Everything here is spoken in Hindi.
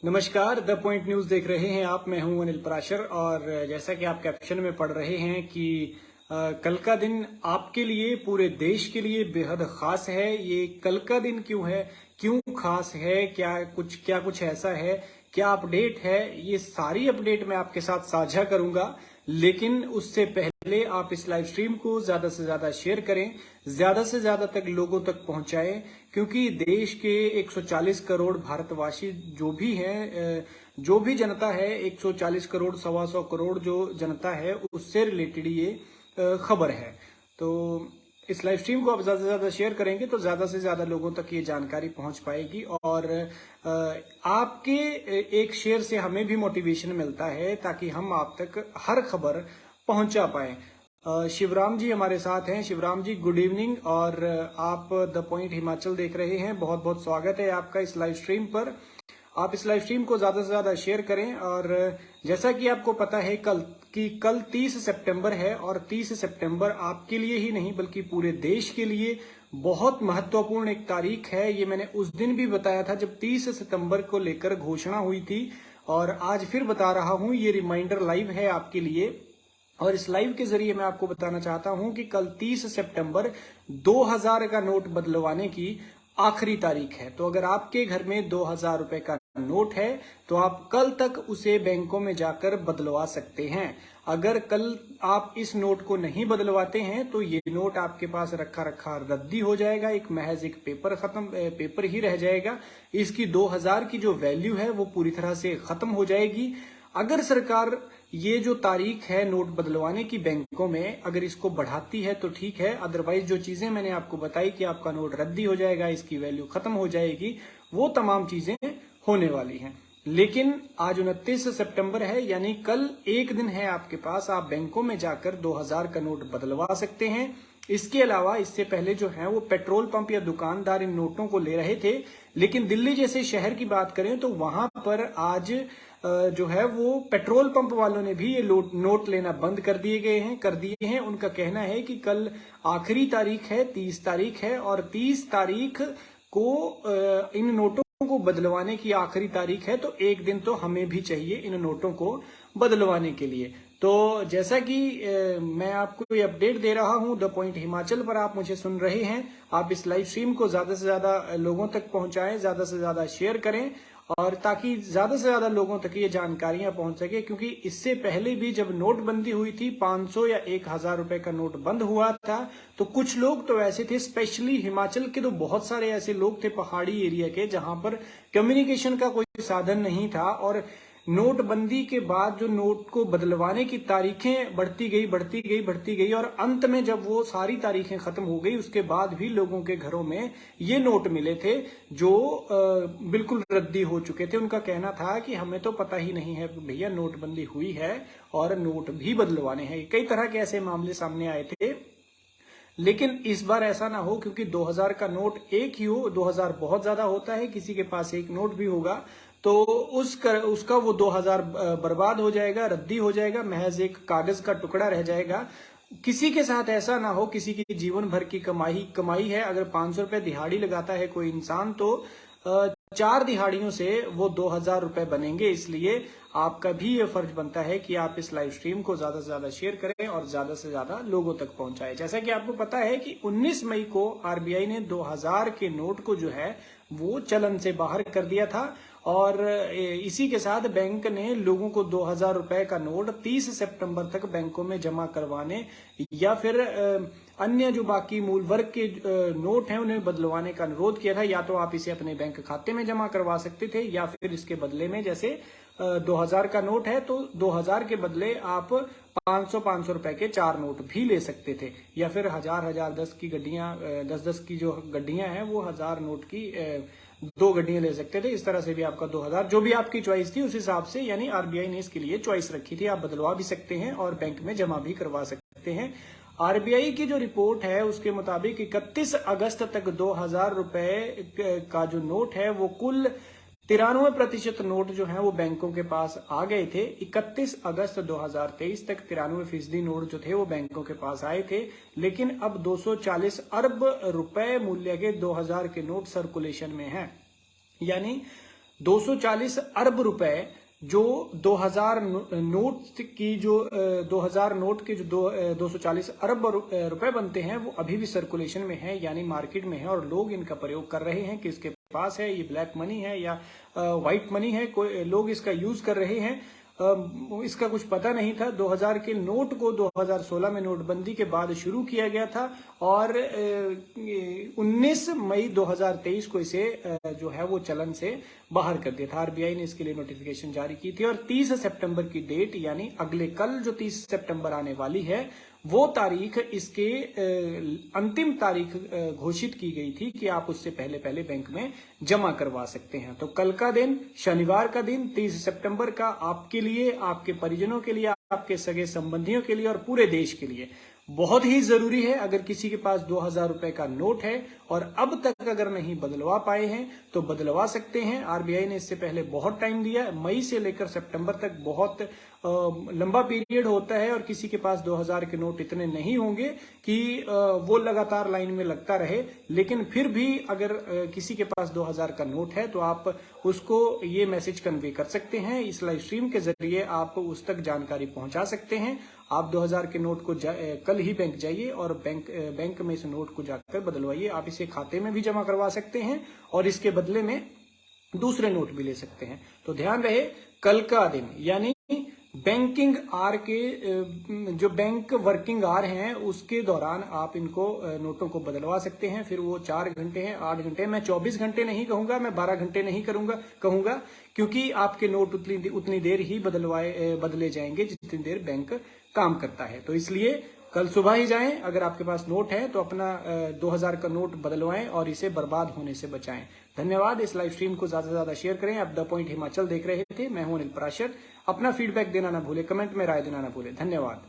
नमस्कार, द पॉइंट न्यूज देख रहे हैं आप। मैं हूं अनिल पराशर और जैसा कि आप कैप्शन में पढ़ रहे हैं कि कल का दिन आपके लिए, पूरे देश के लिए बेहद खास है। ये कल का दिन क्यों है, क्यों खास है, क्या कुछ ऐसा है, क्या अपडेट है, ये सारी अपडेट मैं आपके साथ साझा करूंगा। लेकिन उससे पहले आप इस लाइव स्ट्रीम को ज्यादा से ज्यादा शेयर करें, ज्यादा से ज्यादा तक लोगों तक पहुंचाएं, क्योंकि देश के 140 करोड़ भारतवासी जो भी हैं, जो भी जनता है, 140 करोड़, 125 करोड़ जो जनता है, उससे रिलेटेड ये खबर है। तो इस लाइव स्ट्रीम को आप ज्यादा से ज्यादा शेयर करेंगे तो ज्यादा से ज्यादा लोगों तक ये जानकारी पहुंच पाएगी और आपके एक शेयर से हमें भी मोटिवेशन मिलता है ताकि हम आप तक हर खबर पहुंचा पाए। शिवराम जी हमारे साथ हैं। शिवराम जी, गुड इवनिंग। और आप द पॉइंट हिमाचल देख रहे हैं। बहुत बहुत स्वागत है आपका इस लाइव स्ट्रीम पर। आप इस लाइव स्ट्रीम को ज्यादा से ज्यादा शेयर करें। और जैसा कि आपको पता है कल 30 सितंबर है और 30 सितंबर आपके लिए ही नहीं बल्कि पूरे देश के लिए बहुत महत्वपूर्ण एक तारीख है। ये मैंने उस दिन भी बताया था जब 30 सितंबर को लेकर घोषणा हुई थी, और आज फिर बता रहा हूं। ये रिमाइंडर लाइव है आपके लिए और इस लाइव के जरिए मैं आपको बताना चाहता हूं कि कल 30 सितंबर 2000 का नोट बदलवाने की आखिरी तारीख है। तो अगर आपके घर में 2000 रुपए का नोट है तो आप कल तक उसे बैंकों में जाकर बदलवा सकते हैं। अगर कल आप इस नोट को नहीं बदलवाते हैं तो ये नोट आपके पास रखा रखा रद्दी हो जाएगा, एक महज एक पेपर ही रह जाएगा। इसकी 2000 की जो वैल्यू है वो पूरी तरह से खत्म हो जाएगी। अगर सरकार ये जो तारीख है नोट बदलवाने की बैंकों में, अगर इसको बढ़ाती है तो ठीक है, अदरवाइज जो चीजें मैंने आपको बताई कि आपका नोट रद्दी हो जाएगा, इसकी वैल्यू खत्म हो जाएगी, वो तमाम चीजें होने वाली हैं। लेकिन आज 29 सितंबर है, यानी कल एक दिन है आपके पास। आप बैंकों में जाकर 2000 का नोट बदलवा सकते हैं। इसके अलावा इससे पहले जो है वो पेट्रोल पंप या दुकानदार इन नोटों को ले रहे थे, लेकिन दिल्ली जैसे शहर की बात करें तो वहां पर आज जो है वो पेट्रोल पंप वालों ने भी ये नोट लेना बंद कर दिए हैं। उनका कहना है कि कल आखिरी तारीख है, 30 तारीख है, और 30 तारीख को इन नोटों को बदलवाने की आखिरी तारीख है। तो एक दिन तो हमें भी चाहिए इन नोटों को बदलवाने के लिए। तो जैसा कि मैं आपको ये अपडेट दे रहा हूं, द पॉइंट हिमाचल पर आप मुझे सुन रहे हैं। आप इस लाइव स्ट्रीम को ज्यादा से ज्यादा लोगों तक पहुंचाएं, ज्यादा से ज्यादा शेयर करें, और ताकि ज्यादा से ज्यादा लोगों तक ये जानकारियां पहुंच सके। क्योंकि इससे पहले भी जब नोटबंदी हुई थी, 500 या 1000 रुपए का नोट बंद हुआ था, तो कुछ लोग तो ऐसे थे, स्पेशली हिमाचल के तो बहुत सारे ऐसे लोग थे पहाड़ी एरिया के, जहां पर कम्युनिकेशन का कोई साधन नहीं था। और नोटबंदी के बाद जो नोट को बदलवाने की तारीखें बढ़ती गई और अंत में जब वो सारी तारीखें खत्म हो गई, उसके बाद भी लोगों के घरों में ये नोट मिले थे जो बिल्कुल रद्दी हो चुके थे। उनका कहना था कि हमें तो पता ही नहीं है भैया नोटबंदी हुई है और नोट भी बदलवाने हैं। कई तरह के ऐसे मामले सामने आए थे। लेकिन इस बार ऐसा ना हो, क्योंकि 2000 का नोट एक ही हो। 2000 बहुत ज्यादा होता है, किसी के पास एक नोट भी होगा तो उसका वो 2000 बर्बाद हो जाएगा, रद्दी हो जाएगा, महज एक कागज का टुकड़ा रह जाएगा। किसी के साथ ऐसा ना हो, किसी की जीवन भर की कमाई है। अगर 500 रुपए दिहाड़ी लगाता है कोई इंसान तो 4 दिहाड़ियों से वो 2000 रुपए बनेंगे। इसलिए आपका भी ये फर्ज बनता है कि आप इस लाइव स्ट्रीम को ज्यादा से ज्यादा शेयर करें और ज्यादा से ज्यादा लोगों तक पहुंचाएं। जैसा कि आपको पता है कि 19 मई को आरबीआई ने 2000 के नोट को जो है वो चलन से बाहर कर दिया था, और इसी के साथ बैंक ने लोगों को 2000 रुपए का नोट 30 सितंबर तक बैंकों में जमा करवाने या फिर अन्य जो बाकी मूल वर्ग के नोट हैं उन्हें बदलवाने का अनुरोध किया था। या तो आप इसे अपने बैंक खाते में जमा करवा सकते थे, या फिर इसके बदले में, जैसे 2000 का नोट है तो 2000 के बदले आप 500 रुपए के 4 नोट भी ले सकते थे, या फिर 1000 10 की गड्डियां, 10 की जो गड्डियां हैं वो 1000 नोट की 2 गड्डियां ले सकते थे। इस तरह से भी आपका 2000, जो भी आपकी चॉइस थी उस हिसाब से, यानी आरबीआई ने इसके लिए चॉइस रखी थी। आप बदलवा भी सकते हैं और बैंक में जमा भी करवा सकते हैं। आरबीआई की जो रिपोर्ट है उसके मुताबिक 31 अगस्त तक 2000 रुपए का जो नोट है वो कुल 93% नोट जो है वो बैंकों के पास आ गए थे। 31 अगस्त 2023 तक 93% नोट जो थे वो बैंकों के पास आए थे। लेकिन अब 240 अरब रुपए मूल्य के 2000 के नोट सर्कुलेशन में हैं। यानी 240 अरब रुपए जो 2000 नोट की जो 2000 नोट के जो 240 अरब रुपए बनते हैं वो अभी भी सर्कुलेशन में है, यानी मार्केट में है, और लोग इनका प्रयोग कर रहे हैं। किसके पास है ये ब्लैक मनी है या व्हाइट मनी है, कोई लोग इसका यूज कर रहे हैं। इसका कुछ पता नहीं था। 2000 के नोट को 2016 में नोटबंदी के बाद शुरू किया गया था और 19 मई 2023 को इसे जो है वो चलन से बाहर कर दिया था। आरबीआई ने इसके लिए नोटिफिकेशन जारी की थी और 30 सितंबर की डेट, यानी अगले कल जो 30 सितंबर आने वाली है, वो तारीख इसके अंतिम तारीख घोषित की गई थी कि आप उससे पहले पहले बैंक में जमा करवा सकते हैं। तो कल का दिन, शनिवार का दिन 30 सितंबर का आपके लिए, आपके परिजनों के लिए, आपके सगे संबंधियों के लिए और पूरे देश के लिए बहुत ही जरूरी है। अगर किसी के पास 2000 रुपए का नोट है और अब तक अगर नहीं बदलवा पाए हैं तो बदलवा सकते हैं। आरबीआई ने इससे पहले बहुत टाइम दिया, मई से लेकर सितंबर तक बहुत लंबा पीरियड होता है और किसी के पास 2000 के नोट इतने नहीं होंगे कि वो लगातार लाइन में लगता रहे। लेकिन फिर भी अगर किसी के पास 2000 का नोट है तो आप उसको ये मैसेज कन्वे कर सकते हैं। इस लाइव स्ट्रीम के जरिए आप उस तक जानकारी पहुंचा सकते हैं। आप 2000 के नोट को कल ही बैंक जाइए और बैंक में इस नोट को जाकर बदलवाइए। आप इसे खाते में भी जमा करवा सकते हैं और इसके बदले में दूसरे नोट भी ले सकते हैं। तो ध्यान रहे, कल का दिन यानी बैंकिंग आर के जो बैंक वर्किंग आर हैं उसके दौरान आप इनको नोटों को बदलवा सकते हैं। फिर वो 4 घंटे हैं, 8 घंटे, मैं 24 घंटे नहीं कहूंगा, मैं 12 घंटे नहीं कहूंगा, क्योंकि आपके नोट उतनी देर ही बदले जाएंगे जितनी देर बैंक काम करता है। तो इसलिए कल सुबह ही जाएं। अगर आपके पास नोट है तो अपना 2000 का नोट बदलवाएं और इसे बर्बाद होने से बचाएं। धन्यवाद। इस लाइव स्ट्रीम को ज्यादा से ज्यादा शेयर करें। आप द पॉइंट हिमाचल देख रहे थे। मैं हूं अनिल पराशर। अपना फीडबैक देना ना भूले, कमेंट में राय देना ना भूले। धन्यवाद।